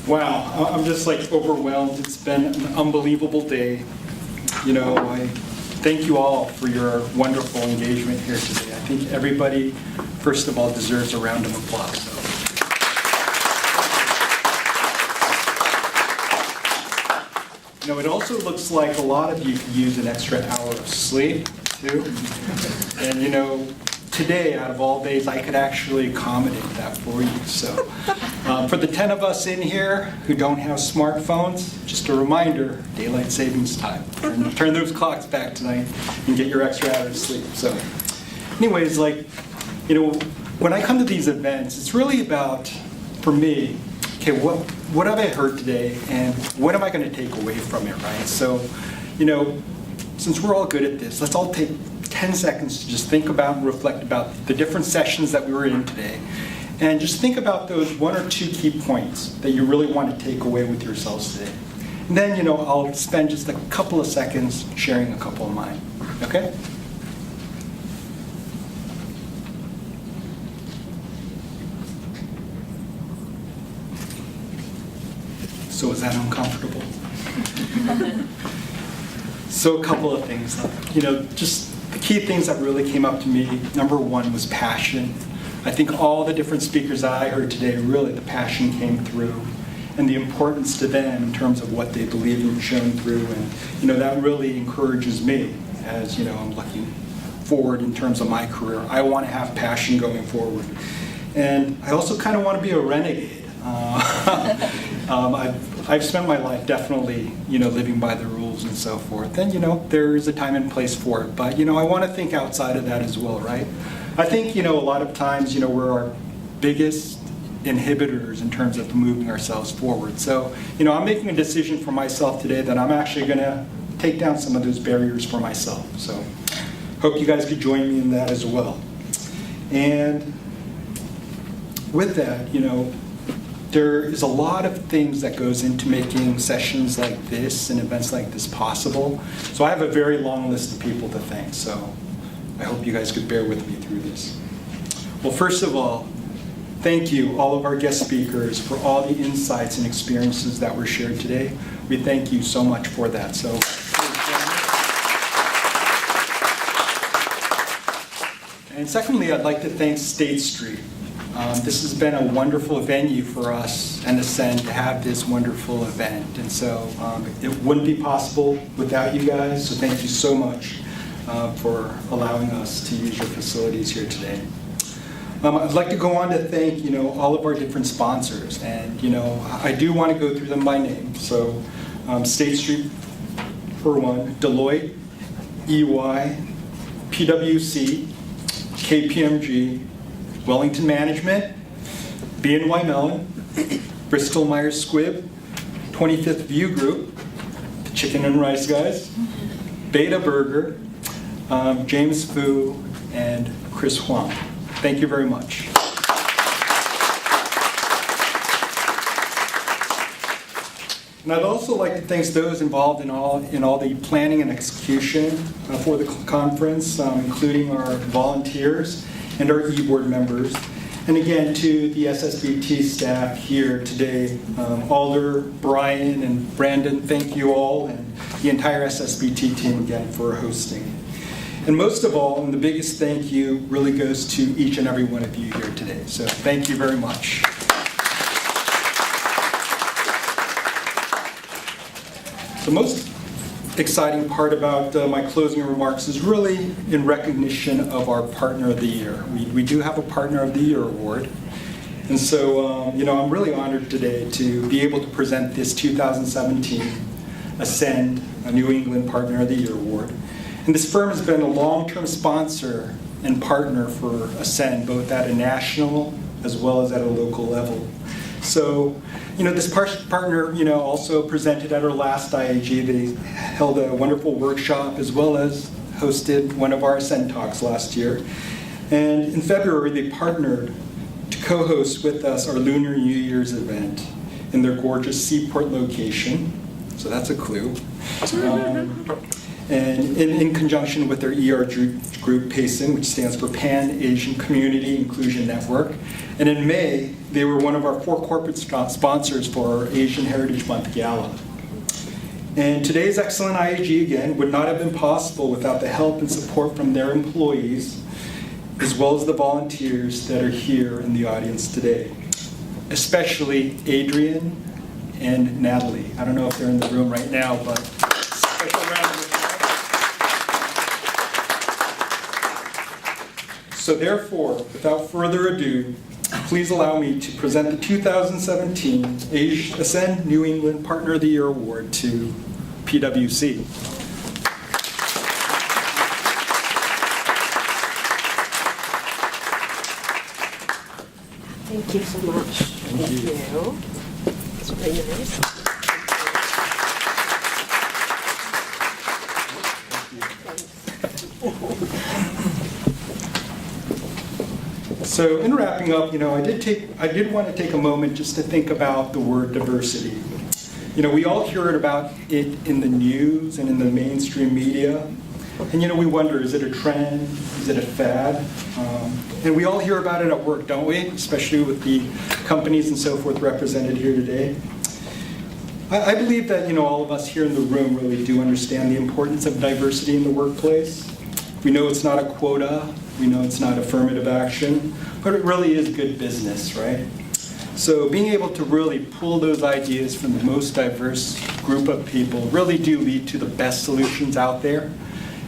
Wow, I'm just like overwhelmed. It's been an unbelievable day. I thank you all for your wonderful engagement here today. I think everybody, first of all, deserves a round of applause. It also looks like a lot of you could use an extra hour of sleep, too. And today, out of all days, I could actually accommodate that for you. So for the 10 of us in here who don't have smartphones, just a reminder, daylight savings time. Turn those clocks back tonight and get your extra hour of sleep. So anyways, when I come to these events, it's really about, for me, okay, what have I heard today and what am I going to take away from it, right? So, since we're all good at this, let's all take 10 seconds to just think about and reflect about the different sessions that we were in today. And just think about those one or two key points that you really want to take away with yourselves today. And then, I'll spend just a couple of seconds sharing a couple of mine. Okay? So is that uncomfortable? So a couple of things. Just the key things that really came up to me, number one was passion. I think all the different speakers that I heard today, really the passion came through and the importance to them in terms of what they believe in shone through. And that really encourages me as I'm looking forward in terms of my career. I want to have passion going forward. And I also kind of want to be a renegade. I've spent my life definitely, living by the rules and so forth. And, there is a time and place for it. But, I want to think outside of that as well, right? I think, a lot of times, we're our biggest inhibitors in terms of moving ourselves forward. So, I'm making a decision for myself today that I'm actually going to take down some of those barriers for myself. So, hope you guys could join me in that as well. And with that, there is a lot of things that goes into making sessions like this and events like this possible. So I have a very long list of people to thank. So I hope you guys could bear with me through this. Well, first of all, thank you, all of our guest speakers, for all the insights and experiences that were shared today. We thank you so much for that. So. And secondly, I'd like to thank State Street. This has been a wonderful venue for us and Ascend to have this wonderful event. And so it wouldn't be possible without you guys. So thank you so much for allowing us to use your facilities here today. I'd like to go on to thank, all of our different sponsors. And, I do want to go through them by name. So State Street, for one, Deloitte, EY, PwC, KPMG, Wellington Management, BNY Mellon, Bristol Myers Squibb, 25th View Group, the Chicken and Rice guys, Beta Burger, James Fu, and Chris Huang. Thank you very much. And I'd also like to thank those involved in all the planning and execution for the conference, including our volunteers and our e-board members. And again, to the SSBT staff here today, Alder, Brian, and Brandon, thank you all, and the entire SSBT team again for hosting. And most of all, and the biggest thank you really goes to each and every one of you here today. So thank you very much. The most exciting part about my closing remarks is really in recognition of our Partner of the Year. We do have a Partner of the Year award. And so, I'm really honored today to be able to present this 2017 Ascend, a New England Partner of the Year award. And this firm has been a long-term sponsor and partner for Ascend, both at a national as well as at a local level. So, this partner, also presented at our last IAG. They held a wonderful workshop as well as hosted one of our Ascend talks last year. And in February, they partnered to co-host with us our Lunar New Year's event in their gorgeous Seaport location. So that's a clue. and in conjunction with their ER group, PASIN, which stands for Pan-Asian Community Inclusion Network. And in May, they were one of our 4 corporate sponsors for our Asian Heritage Month Gala. And today's excellent IAG, again, would not have been possible without the help and support from their employees, as well as the volunteers that are here in the audience today, especially Adrian and Natalie. I don't know if they're in the room right now, but special round of applause. So therefore, without further ado, please allow me to present the 2017 Ascend New England Partner of the Year Award to PwC. Thank you so much. Thank you. It's very nice. So in wrapping up, I did want to take a moment just to think about the word diversity. We all hear about it in the news and in the mainstream media. And we wonder, is it a trend? Is it a fad? And we all hear about it at work, don't we? Especially with the companies and so forth represented here today. I believe that all of us here in the room really do understand the importance of diversity in the workplace. We know it's not a quota. We know it's not affirmative action, but it really is good business, right? So being able to really pull those ideas from the most diverse group of people really do lead to the best solutions out there,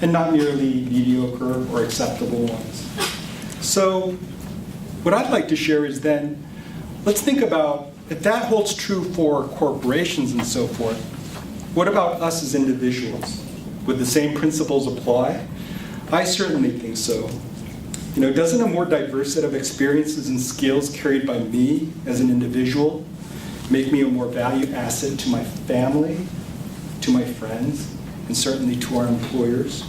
and not merely mediocre or acceptable ones. So what I'd like to share is then, let's think about, if that holds true for corporations and so forth, what about us as individuals? Would the same principles apply? I certainly think so. Doesn't a more diverse set of experiences and skills carried by me as an individual make me a more valued asset to my family, to my friends, and certainly to our employers?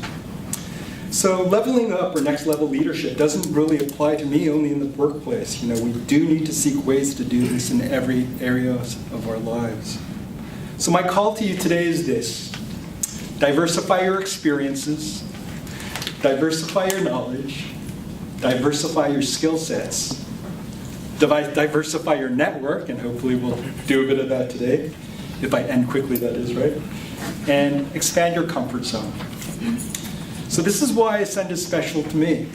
So leveling up or next level leadership doesn't really apply to me only in the workplace. We do need to seek ways to do this in every area of our lives. So my call to you today is this: diversify your experiences, diversify your knowledge, diversify your skill sets, diversify your network, and hopefully we'll do a bit of that today, if I end quickly, that is, right? And expand your comfort zone. So this is why Ascend is special to me.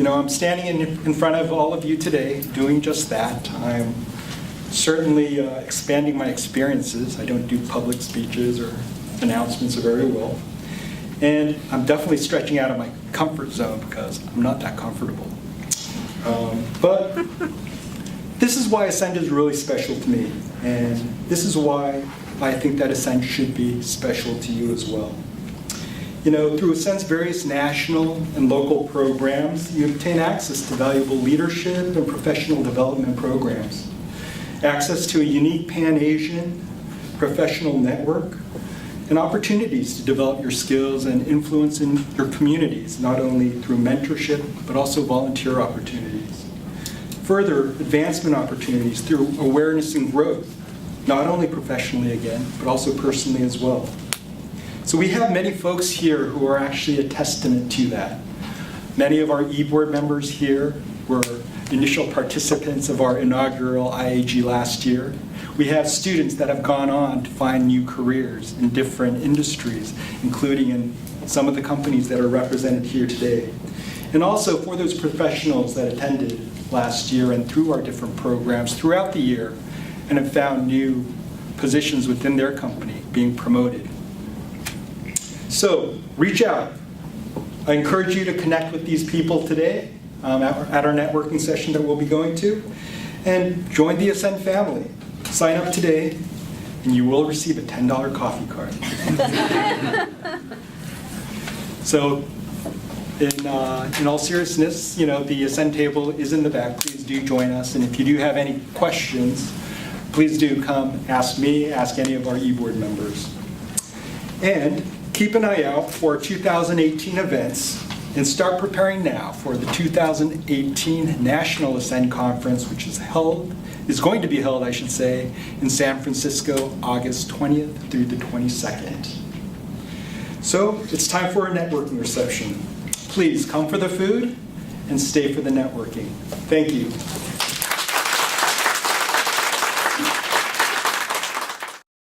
I'm standing in front of all of you today doing just that. I'm certainly expanding my experiences. I don't do public speeches or announcements very well. And I'm definitely stretching out of my comfort zone because I'm not that comfortable. But this is why Ascend is really special to me. And this is why I think that Ascend should be special to you as well. Through Ascend's various national and local programs, you obtain access to valuable leadership and professional development programs, access to a unique Pan-Asian professional network, and opportunities to develop your skills and influence in your communities, not only through mentorship, but also volunteer opportunities. Further, advancement opportunities through awareness and growth, not only professionally again, but also personally as well. So we have many folks here who are actually a testament to that. Many of our e-board members here were initial participants of our inaugural IAG last year. We have students that have gone on to find new careers in different industries, including in some of the companies that are represented here today. And also for those professionals that attended last year and through our different programs throughout the year and have found new positions within their company being promoted. So reach out. I encourage you to connect with these people today at our networking session that we'll be going to, and join the Ascend family. Sign up today, and you will receive a $10 coffee card. So, in all seriousness, the Ascend table is in the back. Please do join us, and if you do have any questions, please do come ask me, ask any of our e-board members. And keep an eye out for 2018 events, and start preparing now for the 2018 National Ascend Conference, which is going to be held, I should say, in San Francisco, August 20th through the 22nd. So it's time for a networking reception. Please come for the food and stay for the networking. Thank you.